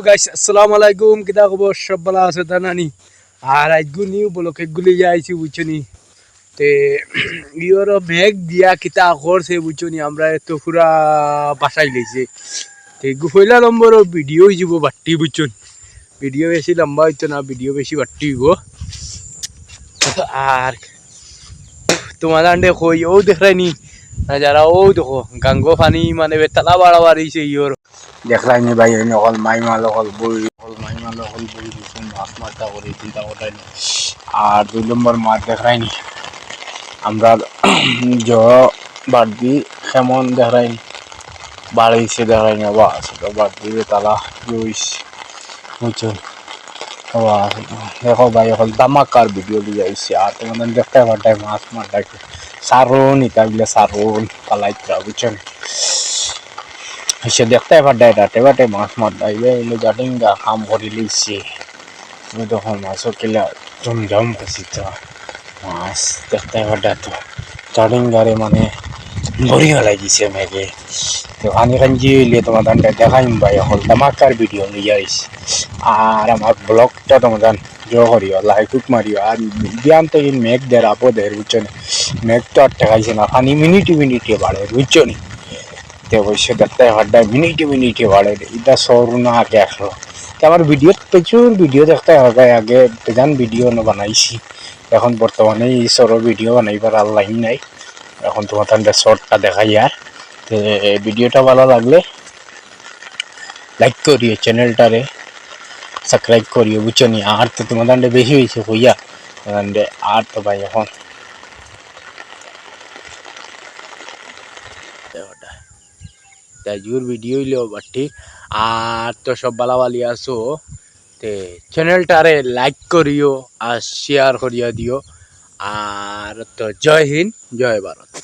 Guys আসসালামু আলাইকুম কিতা খবর সব ভালো আছে তা নানি আর আজগু নিউ ব্লকে গুলি যাইছি বুঝছনি তে ইওর মেঘ দিয়া কিতা করছে বুঝছনি আমরা তো পুরা বাসাই লইছে তে গুফইলা নম্বর ভিডিও হইব বাট্টি বুঝছন ভিডিও বেশি লম্বা হইতো না ভিডিও বেশি বাট্টি হইব আর তোমার আন্ডে কই ও দেখাইনি যারা ও দেখো গাঙ্গো পানি মানে বেতলা বাড়াবাড়িছে ইওর দেখলাইনি ভাই অকল মাইমাল অকল বই অকল মাইমাল অকল বই দিচ্ছেন মাছ মারটা করে চিন্তা করাইনি আর 2 নম্বর মাছ দেখাইনি আমরা জ বাড়তি কেমন দেখাইনি বাড়াইছে দেখাইনি বাস বাড়তি বেতলা রইস বুঝছো দেখো ভাই অকল দামাকার ভিডিও দিয়ে আইসি আর তোমাদের দেখতে পারটাই মাছ মারটাকে সারুন ইটা বিলে সারুন পালাইতা বুঝছেন সে দেখতে পারটাই রাতে বাটে মাছ মারটাই এলে জাটিঙ্গা কাম করে লিখছে তুমি তখন মাছও কিলা জমজম করছিস মাছ দেখতে পারটা তো জাটিঙ্গারে মানে বড়িয়া লাগিছে মেঘে তো পানি কাঞ্জি হইলে তোমাদের দেখাইম ভাই এখন দামাকার ভিডিও নিয়ে আইসি আর আমার ব্লগটা তোমাদের জো করিও লাইক মারিও আর ব্যায়াম তো মেঘ দের আপদের বুঝছো মেঘ তো আর ঠেকাইছে না পানি মিনিটে বাড়ে বুঝছো নি তো অবশ্য দেখতে হাড্ডা মিনিটে বাড়ে এটা সর না আগে আসলো আমার ভিডিও প্রচুর ভিডিও দেখতে হবে আগে বেজান ভিডিও বানাইছি এখন বর্তমানে এই সরো ভিডিও বানাইবার আর লাইন নাই এখন তোমাদের শর্টটা দেখাই আর ভিডিওটা ভালো লাগলে লাইক করিও চ্যানেলটারে সাবস্ক্রাইব করিও বুঝছো নি আর তো তোমাদের বেশি হয়েছে হইয়া আর তো ভাই এখন তাইজুর ভিডিও হইলেও বাটি আর তো সব বালাবালি আসো তে চ্যানেলটারে লাইক করিও আর শেয়ার করিয়া দিও আর তো জয় হিন্দ জয় ভারত।